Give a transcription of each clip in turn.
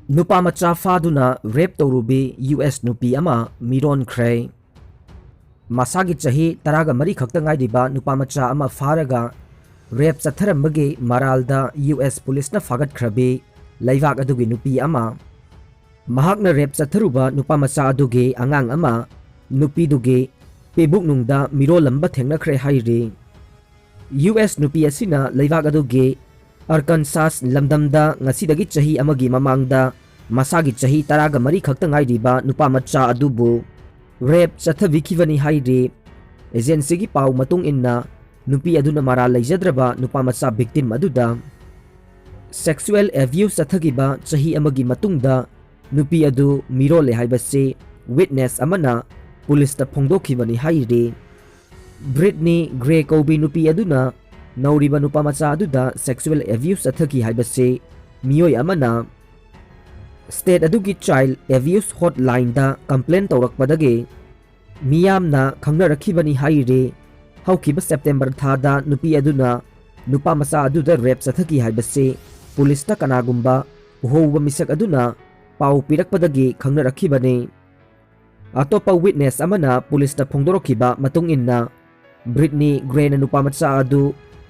नुपा मचा फादुना rape तौरुबी US नुपी अमा मिरोन ख्रे मसागी चही तरागा मरी खक्ता ngairiba नुपा मचा अमा फारगा रेप चथरमबगे मरालदा US पुलिस न फागत खरबी लैवाक अदुगी नुपी अमा महाकना रेप चथरुबा नुपा मचा अदुगे अंगांग अमा नुपी दुगे पेबुक नुंगदा मिरोलंबा थेंगनख्रे हाइरे US नुपी असिना लैवाक अदुगे अर्कनसास लमदमदा ngasiदगी चही अमगी ममांगदा मसागी चही तरागा मरी खक्ता ngairiba नुपा मचा अदुबु रेप चथबिखिबनी हाइरे एजेंसी की पाउ मतुंग इन्ना नुपी अदुना मारा लैजद्रबा नुपा मचा विक्टिम अदुदा सेक्सुअल एब्यूज चथगिबा चही अमगी मतुंगदा नुपी अदु मिरोले हाइबसे विटनेस अमना पुलिस ता फोंदोखिबनी हाइरे ब्रिटनी ग्रे कौबी नुपी अदुना नौरिबा नुपा मचा अदुदा सेक्सुअल एब्यूज चथगी हाइबसे मियोय अमना स्टेट अदुगी चाइल्ड एब्यूज हॉटलाइन दा कंप्लेन तौरकपदगे मियामना खंगनरखिबनी हाइरे हौखिबा सेप्टेम्बर थादा नुपी अदुना नुपा मचा अदुदा रेप चथगी हाइबसे पुलिस ता कनागुंबा उहोबा मिसक अदुना पाउ पिरकपदगे खंगनरखिबने अतोपा विटनेस अमना पुलिस ता फोंदोरखिबा मतुंग इन्ना ब्रिटनी ग्रेन नुपा मचा अदु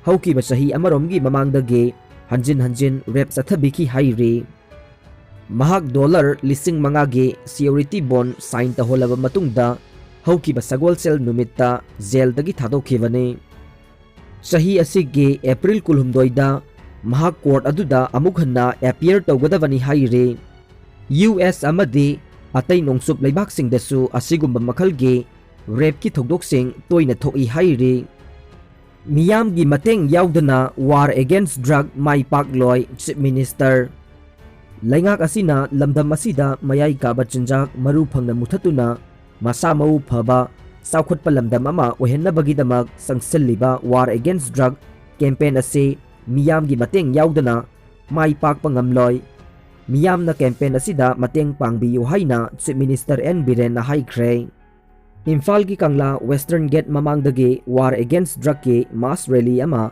हौखिबा चही अमरोमगी ममांगदगे हंजिन हंजिन रेप चथबिखि हाइरे महाक डॉलर लिसिंग मंगागे सिक्योरिटी बॉन्ड साइन तहोलब मतुंगदा हौखिबा सगोल सेल नुमित्ता जेल दगी थादोखिबने चही असिगे अप्रैल कुलहुमदोइदा महाक कोर्ट अदुदा अमुक हन्ना एपियर तौगदबनी हाइरे US अमदी अतै नोंसुप लैबाक सिंगदसु असिगुंबा मखलगे रेप की थौदोकसिंग तोइना थोई हाइरे मियाम गी मतेंग याउदना वार अगेंस्ट ड्रग माई पाकलोय चीफ मिनिस्टर लैंगाक असिना लमदम असिदा मयाई काबा चिंजाक मरु फंगना मुथतुना मसा मऊ फबा साउखुटपा लमदम अमा ओहेन्नबगीदमक संगसिल्लिबा वार अगेंस्ट ड्रग कैंपेन असे मियामगी मतेंग याउदना माई पाकपा ngamloi मियामना कैंपेन असिदा मतेंग पांगबियु हाइना चीफ मिनिस्टर एन बिरेन हाइख्रे इम्फाल की कंगला वेस्टर्न गेट ममांगदगे वार अगेंस्ट ड्रग के मास रैली अमा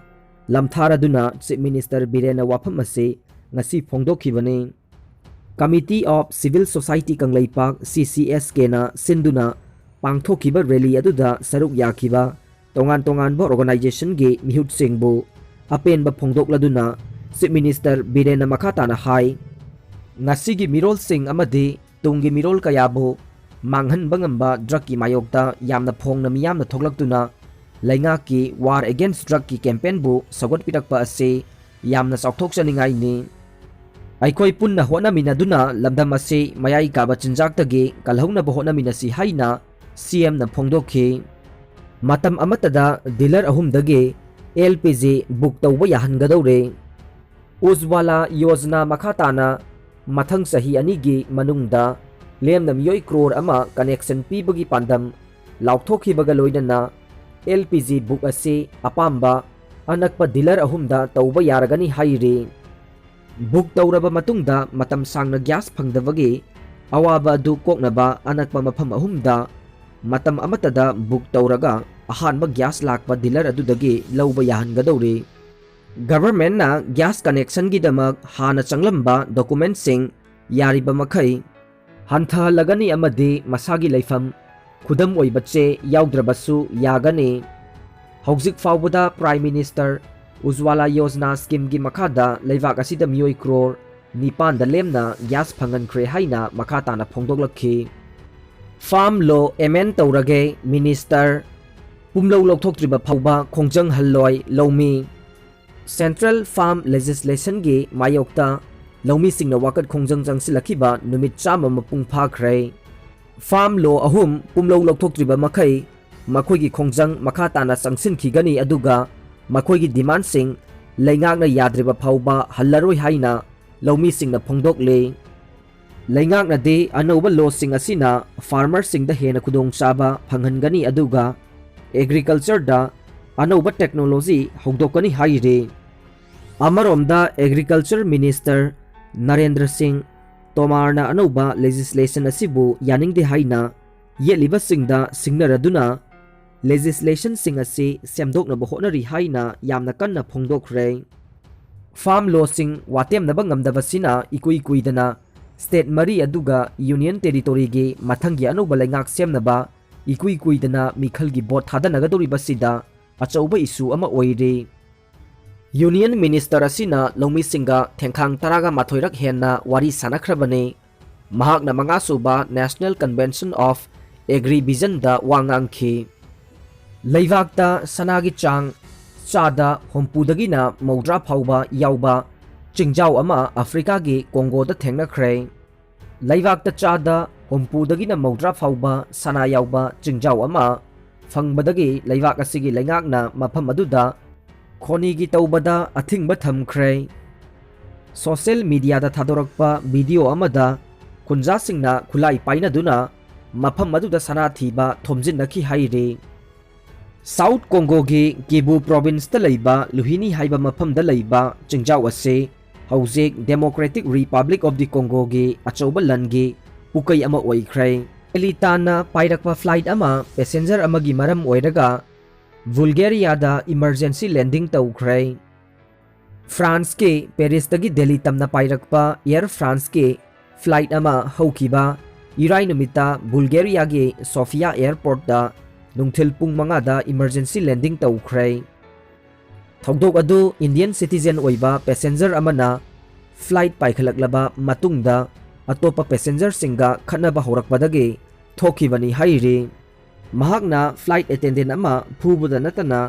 लमथारदुना चीफ मिनिस्टर बिरेन वाफम असे ngasi phongdokhibane committee of civil society Kangleipak CCS केना सिंधुना पांगथोखिबा रैली अदुदा सरुक याखिबा तोंगान तोंगान बो ऑर्गेनाइजेशन गे मिहुट सिंहबु अपेनबा फोंदोकलदुना चीफ मिनिस्टर बिरेन मखाताना हाई ngasi मिरोल सिंह अमदि तुंगी मिरोल कयाबो मांगहन बंगंबा ड्रग की मायोक्ता यामना फोंगना मियामना थोगलक्तुना लैंगा की वार अगेंस्ट ड्रग की कैंपेन बु सगोट पिरकपा असे यामना साउथोकचनिंगाइनी अखोई पुन्ना होनामिनदुना लमदम असे मयाई काबा चिंजाक्तगे कलहौनबा होनामिनसी हाइना CM ना फोंदोखि मतम अमतदा डीलर अहुमदगे LPG बुक तौबा याहनगदौरे उज्ज्वला योजना मखाताना मथंग सही अनिगी मनुंगदा लेमना मियोई क्रोर अमा कनेक्शन पीबगी पांदम लाउथोखिबगा लोइदना LPG बुक असे अपाम्बा अनकपा डीलर अहुमदा तौबा यारगनी हाइरे बुक तौरबा मतुंगदा मतम सांगना ग्यास फंगदबगे अवाबा अदु कोकनबा अनकपा मफम अहुमदा मतम अमतदा बुक तौरगा अहानबा ग्यास लाकपा डीलर अदुदगे लौबा याहनगदौरे गवर्नमेंट ना ग्यास कनेक्शन की दमक हाना चंगलंबा डॉक्यूमेंट सिंग यारिबा मखै हंथहलगनी अमदि मसागी लैफम खुदम ओइबचे याउद्रबसु यागने हौजिक फाउबदा prime minister Ujjwala Yojana scheme की मखादा लैवाक असिदा मियोई क्रोर निपान द लेमना ग्यास फंगनख्रे हाइना मखाताना फोंदोकलखि फार्म लो एमेन तौरगे मिनिस्टर पुमलौ लौथोक्त्रिबा फाउबा खोंजंग हल्लोय लौमी सेंट्रल फार्म लेजिस्लेशन की मायोक्ता लौमी सिंगना वाकत खोंजंग जंगसिलखिबा नुमित चामा मपुंग फाख्रे फार्म लो अहुम पुमलौ लौथोक्त्रिबा मखै मखोगी खोंजंग मखाताना संगसिनखिगनी अदुगा मखोगी डिमांड सिंग लैंगाकना याद्रिबा फाउबा हल्लरोय हाइना लौमी सिंगना फोंदोकले लैंगाकना दे अनौबा लॉ सिंग असिना फार्मर सिंगदा हेना खुदोंग चाबा फंगहनगनी अदुगा एग्रीकल्चर दा अनौबा टेक्नोलॉजी हौदोकनी हाइरे अमरोमदा एग्रीकल्चर मिनिस्टर नरेंद्र सिंह तोमारना अनौबा लेजिस्लेशन असिबु यानिंगदे हाइना येलिबा सिंगदा सिंगनरदुना लेजिस्लेशन सिंग असी सेमदोकनबा होनरी हाइना यामना कन्ना फोंदोखरे फार्म लॉ सिंग वातेमनबा ngamdabasina ikui kuidana स्टेट मरी अदुगा यूनियन टेरिटोरी की मथंगी अनौब लेंगाक सेमनबा इकुई कुइदना मिखल की बोट थादनगदोरिबसिदा अचौब इशू अमा ओइरे यूनियन मिनिस्टर असिना लौमिसिंगा थेंखांग तरागा माथोइरक हेन्ना वारी सानख्रबने महाकना मंगासुबा national convention of agri vision दा वांगांगखी लेवाक्ता सनागी चांग चादा हुम्पुदगिना मौद्रा फाउबा याउबा चिंजाउ अमा अफ्रीका की कोंगोदा थेंगनख्रे लेवाक्ता चादा हुम्पुदगिना मौद्रा फाउबा सना याउबा चिंजाउ अमा फंगबदगी लेवाक असिगी लेंगाकना मफम अदुदा खोनीगी तौबदा अथिंगबा थमख्रे सोशल मीडिया दा थादोरकपा वीडियो अमदा खुंजासिंगना खुलाई पाइनदुना मफम अदुदा सना थीबा थोमजिनखी हाइरे साउथ कोंगो की किबू प्रोविंस दा लैबा लुहिनी हाइबा मफम दा लैबा चिंजाउ असे हौजिक democratic republic of the Congo की अचौबा लनगी पुकई अमा ओइख्रे एलिताना पाइरकपा फ्लाइट अमा पैसेंजर अमगी मरम ओइरगा बुल्गारिया दा इमरजेंसी लैंडिंग तौख्रे फ्रांस के पेरिस तगी दिल्ली तमना पाइरकपा एयर फ्रांस के फ्लाइट अमा हौखिबा इराई नुमिता बुल्गारिया के सोफिया एयरपोर्ट दा नुंगथिल पुंग मंगादा इमरजेंसी लैंडिंग तौख्रे थौदोक अदु इंडियन सिटीजन ओइबा पैसेंजर अमना फ्लाइट पाइखलकलबा मतुंगदा अतोपा पैसेंजर सिंगा खनबा होरकपदगे थोखिबनी हाइरे महाकना फ्लाइट अटेंडेंट अमा फुबुदा नतना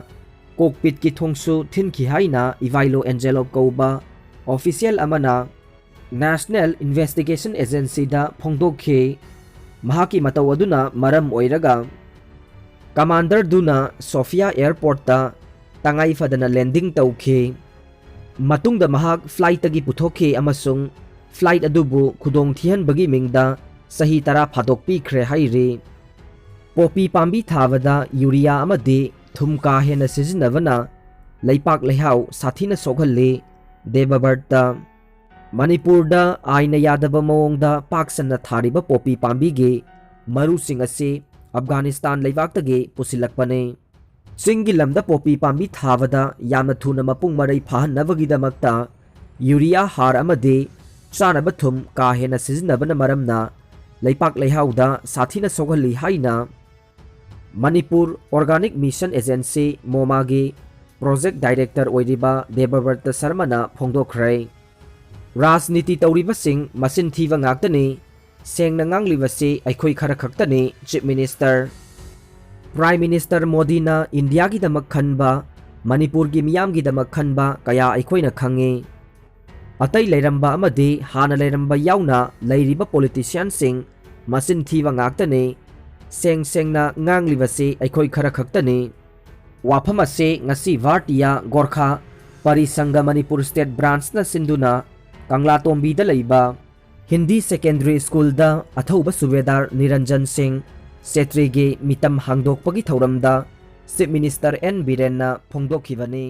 कोकपिट की थोंगसु थिनखि हाइना इवाइलो एंजेलो कौबा ऑफिशियल अमना नेशनल इन्वेस्टिगेशन एजेंसी दा फोंदोखे महाकी मतौ अदुना मरम ओइरगा कमांडर दुना सोफिया एयरपोर्ट ता तंगाई फदना लैंडिंग तौखे मतुंगदा महाक फ्लाइट तगी पुथोखे अमसुंग फ्लाइट अदुबु खुदोंग थिहनबगी मिंगदा सही तरा फादोकपीख्रे हाइरे पोपी पांबी थावदा यूरिया अमदे थुम का हेना सिजिनबना लैपाक लैहाव साथीना सोगहल्ले देबबर्ता मणिपुरदा आइना यादबा मओंगदा पाकसन्ना थारिबा पोपी पांबीगे मरुसिंग असे अफगानिस्तान लेवाक्तगे पुसिलकपने चिंगी लमदा पोपी पांबी थावदा यामना थुना मपुंग मरै फाहन्नबगीदमक्ता यूरिया हार अमदे चानबा थुम का हेना सिजिनबना मरमना लैपाक लैहावदा साथीना सोगहल्ली हाइना मणिपुर ऑर्गेनिक मिशन एजेंसी मोमागी प्रोजेक्ट डायरेक्टर ओइरिबा देबवर्त शर्माना फोंदोख्रे राजनीति तौरिबसिंग मसिन थीबा ngaktani सेंगना nganglibasi अखोई खरा खक्तने chief minister prime minister Modi ना इंडिया की दमक खनबा मणिपुर की मियाम की दमक खनबा कया अखोइना खंगे अतै लेरंबा अमदे हाना लेरंबा याउना लेरिबा पॉलिटिशियन सिंग मसिन थीबा ngaktane सेंग सेंगना nganglibasi अखोई खरा खक्तने वाफम असे ngasi भारतीय गोरखा परिसंघ मणिपुर स्टेट ब्रांच ना सिंधुना कंगला तोंबी दा लैबा हिंदी सेकेंडरी स्कूल दा अथौबा सुबेदार निरंजन सिंह सेत्रीगे मितम हांगदोकपगी थौरमदा चीफ मिनिस्टर एन बीरेन ना फोंदोखिबनी।